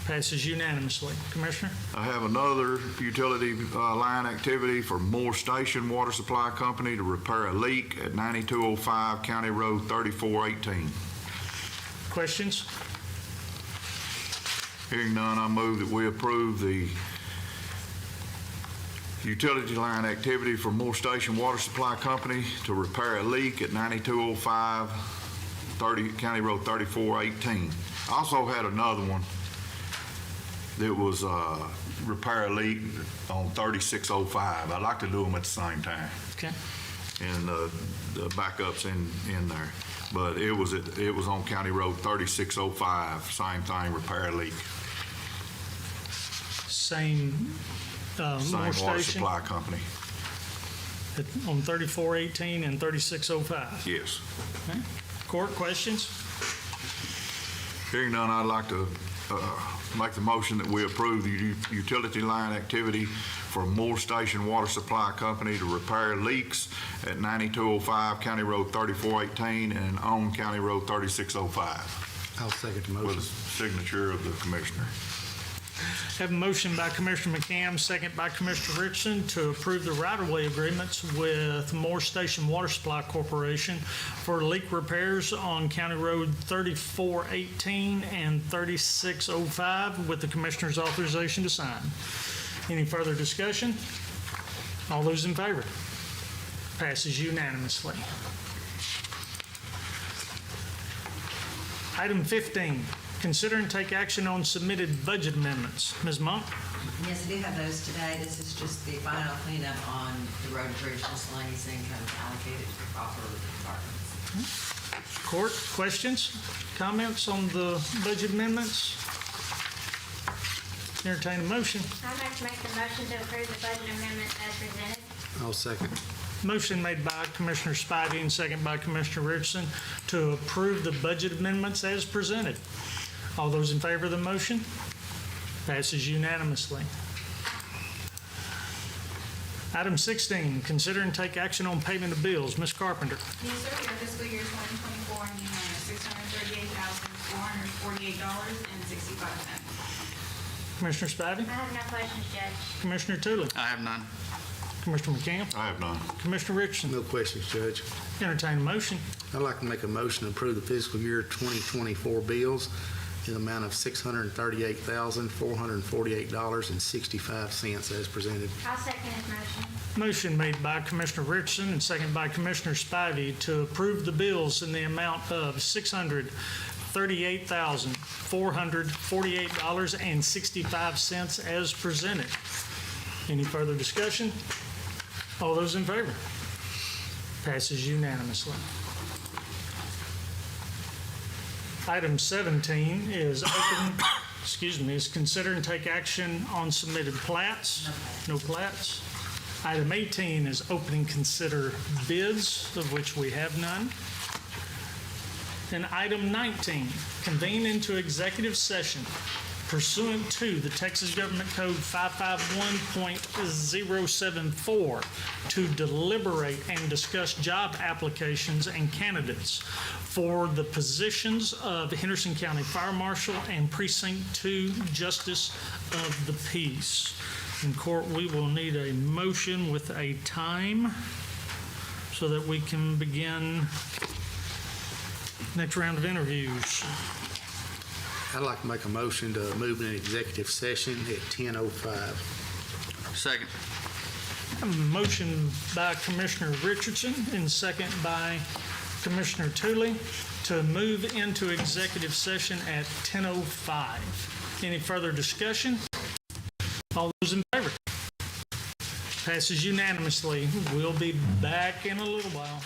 Passes unanimously. Commissioner? I have another utility line activity for Moore Station Water Supply Company to repair a leak at 9205 County Road 3418. Questions? Hearing none, I move that we approve the utility line activity for Moore Station Water Supply Company to repair a leak at 9205 County Road 3418. I also had another one that was repair a leak on 3605. I'd like to do them at the same time. Okay. And the backup's in there. But it was on County Road 3605, same thing, repair a leak. Same Moore Same water Station supply company. on 3418 and 3605. Yes. Okay. Court, questions? Hearing none, I'd like to make the motion that we approve the utility line activity for Moore Station Water Supply Company to repair leaks at 9205 County Road 3418 and on County Road 3605 I'll second the with motion. a signature of the commissioner. Have a motion by Commissioner McCam, second by Commissioner Richardson to approve the right-of-way agreements with Moore Station Water Supply Corporation for leak repairs on County Road 3418 and 3605 with the Commissioner's authorization to sign. Any further discussion? All those in favor? Passes unanimously. Item 15, consider and take action on submitted budget amendments. Ms. Monk? Yes, I do have those today. This is just the final cleanup on the road and bridge miscellaneous income allocated to the proper departments. Court, questions, comments on the budget amendments? Entertain a motion. I'd like to make the motion to approve the budget amendment as presented. I'll second. Motion made by Commissioner Spivey and second by Commissioner Richardson to approve the budget amendments as presented. All those in favor of the motion? Passes unanimously. Item 16, consider and take action on payment of bills. Ms. Carpenter. Yes, sir, your fiscal year 2024 in the amount of $638,448.65. Commissioner Spivey. I have no questions, Judge. Commissioner Tootley. I have none. Commissioner McCann. I have none. Commissioner Richardson. No questions, Judge. Entertain a motion. I'd like to make a motion to approve the fiscal year 2024 bills in the amount of $638,448.65 as presented. I'll second his motion. Motion made by Commissioner Richardson and second by Commissioner Spivey to approve the bills in the amount of $638,448.65 as presented. Any further discussion? All those in favor? Passes unanimously. Item 17 is is consider and take action on submitted plats. No plats. Item 18 is open and consider bids, of which we have none. And item 19, convene into executive session pursuant to the Texas Government Code 551.074 to deliberate and discuss job applications and candidates for the positions of Henderson County Fire Marshal and Precinct 2 Justice of the Peace. In court, we will need a motion with a time so that we can begin next round of interviews. I'd like to make a motion to move into executive session at 10:05. Second. A motion by Commissioner Richardson and second by Commissioner Tooley to move into executive session at 10:05. Any further discussion? All those in favor? Passes unanimously. We'll be back in a little while.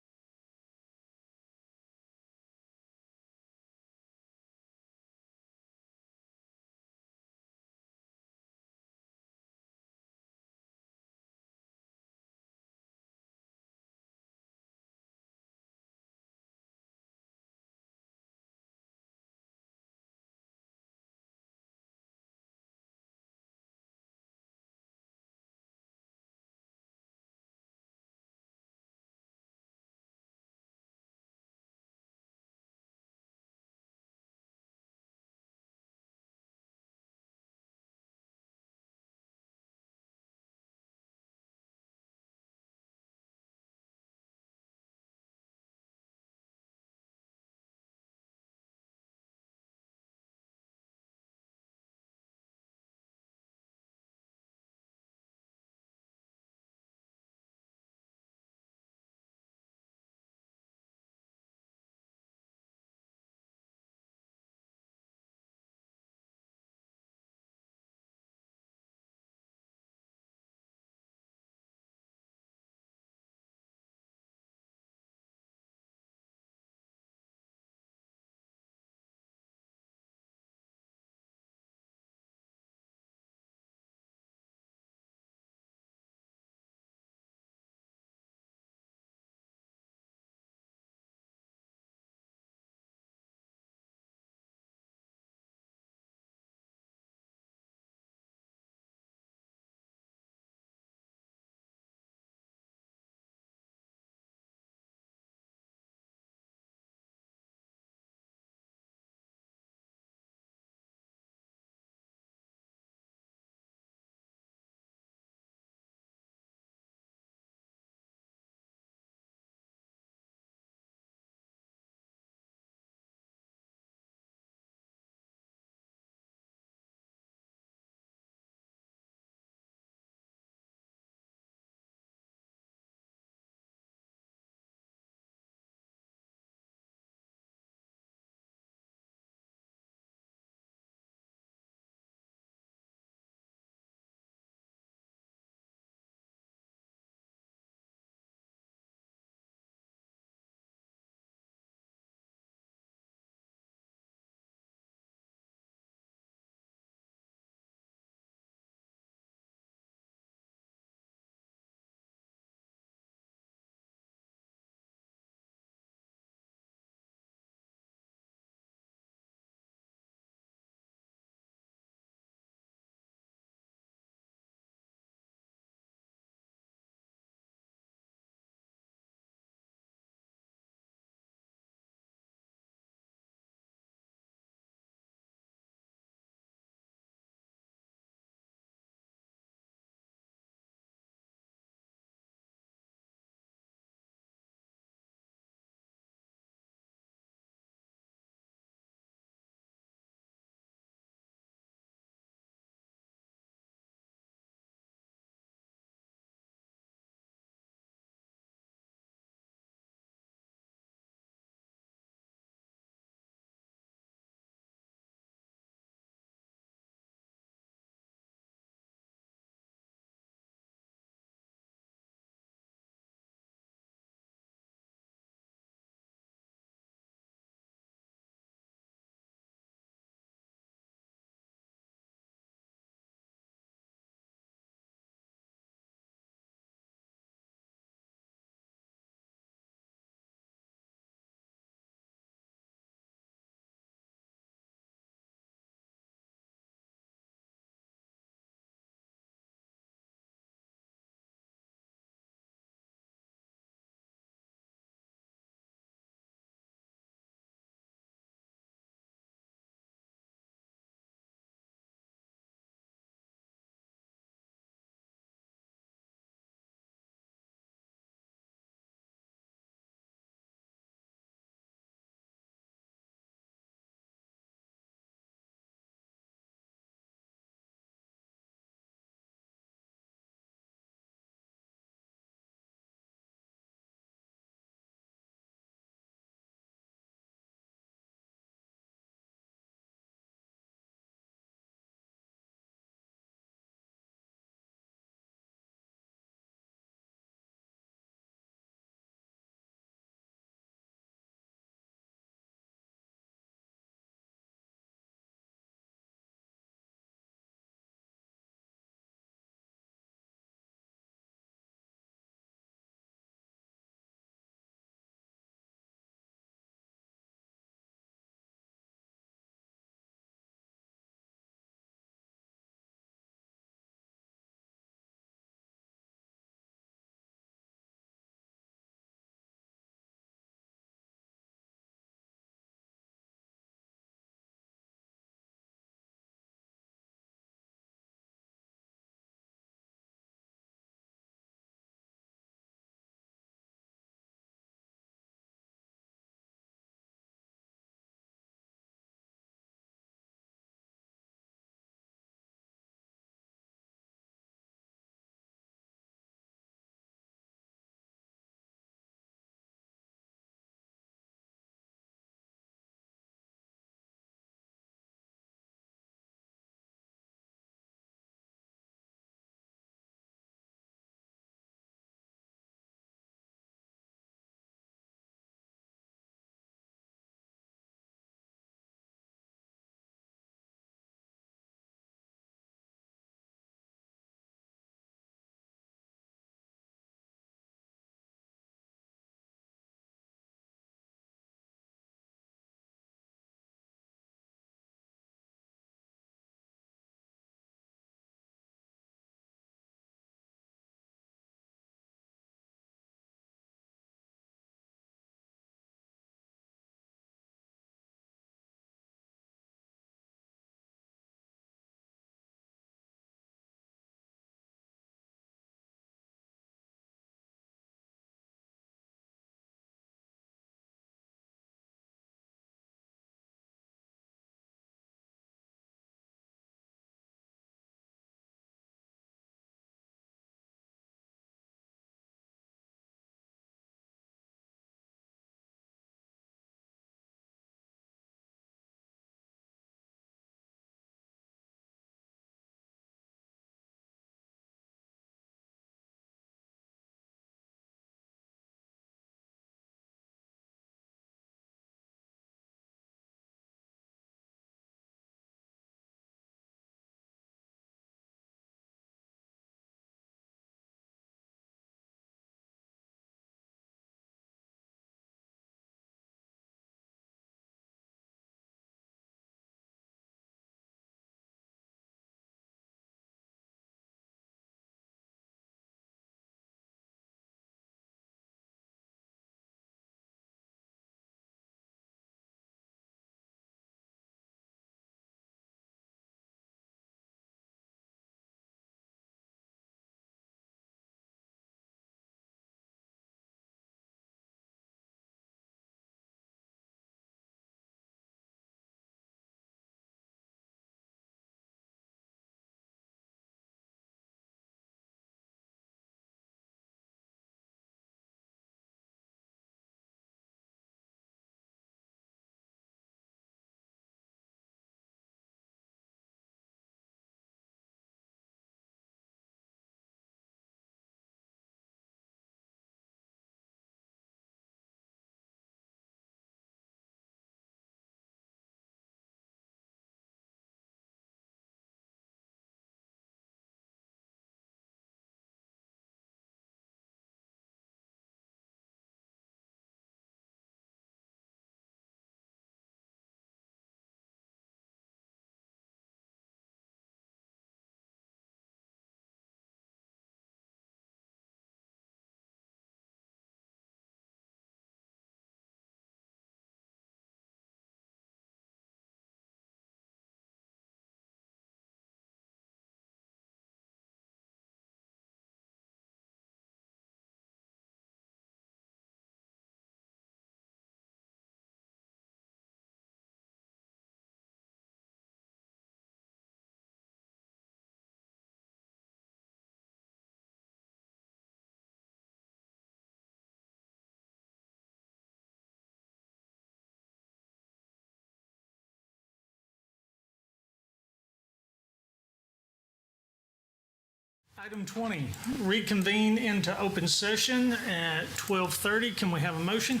Item 20, reconvene into open session at 12:30. Can we have a motion?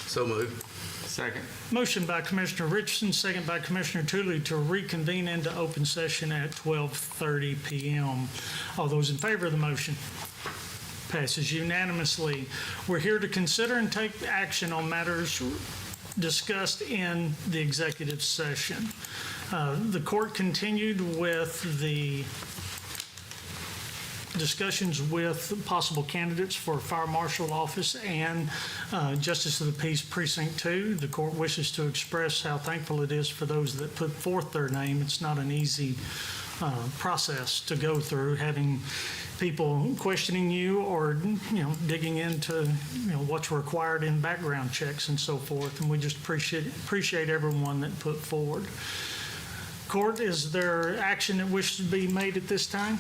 So moved. Second. Motion by Commissioner Richardson, second by Commissioner Tooley to reconvene into open session at 12:30 p.m. All those in favor of the motion? Passes unanimously. We're here to consider and take action on matters discussed in the executive session. The court continued with the discussions with possible candidates for fire marshal office and Justice of the Peace Precinct 2. The court wishes to express how thankful it is for those that put forth their name. It's not an easy process to go through, having people questioning you or, digging into, what's required in background checks and so forth. And we just appreciate everyone that put forward. Court, is there action that wishes to be made at this time?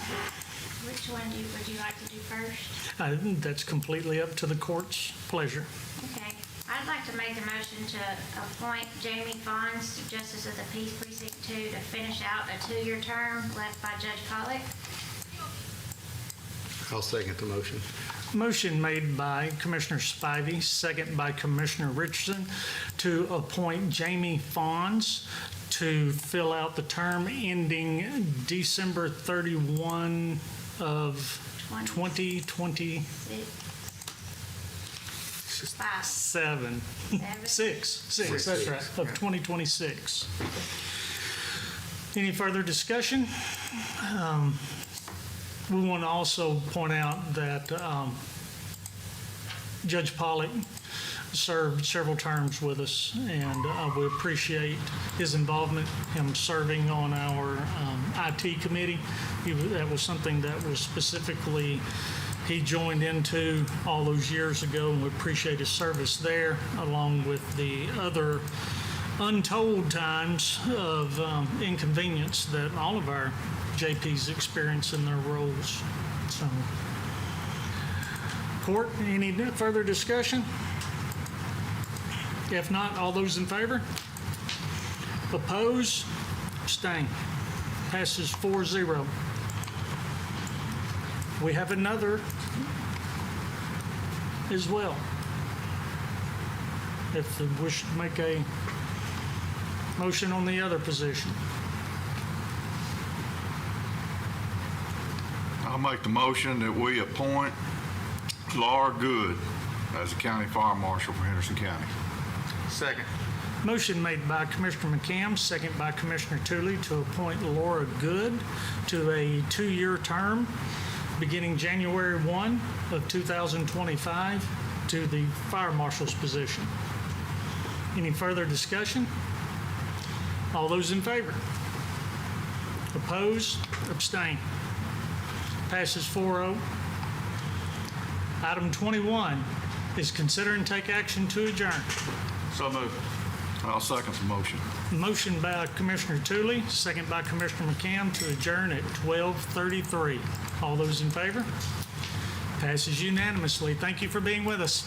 Which one would you like to do first? That's completely up to the court's pleasure. Okay. I'd like to make the motion to appoint Jamie Fons to Justice of the Peace Precinct 2 to finish out a 2-year term left by Judge Pollack. I'll second the motion. Motion made by Commissioner Spivey, second by Commissioner Richardson, to appoint Jamie Fons to fill out the term ending December 31 of 2027. Six, that's right, of 2026. Any further discussion? We want to also point out that Judge Pollack served several terms with us, and we appreciate his involvement, him serving on our IT committee. That was something that was specifically he joined into all those years ago, and we appreciate his service there, along with the other untold times of inconvenience that all of our JPs experience in their roles. So, court, any further discussion? If not, all those in favor? Oppose? Abstain? Passes 4-0. We have another as well. If you wish to make a motion on the other position. I'll make the motion that we appoint Laura Good as the county fire marshal for Henderson County. Second. Motion made by Commissioner McCam, second by Commissioner Tooley to appoint Laura Good to a 2-year term beginning January 1 of 2025 to the fire marshal's position. Any further discussion? All those in favor? Oppose? Abstain? Passes 4-0. Item 21 is consider and take action to adjourn. So moved. I'll second the motion. Motion by Commissioner Tooley, second by Commissioner McCam to adjourn at 12:33. All those in favor? Passes unanimously. Thank you for being with us.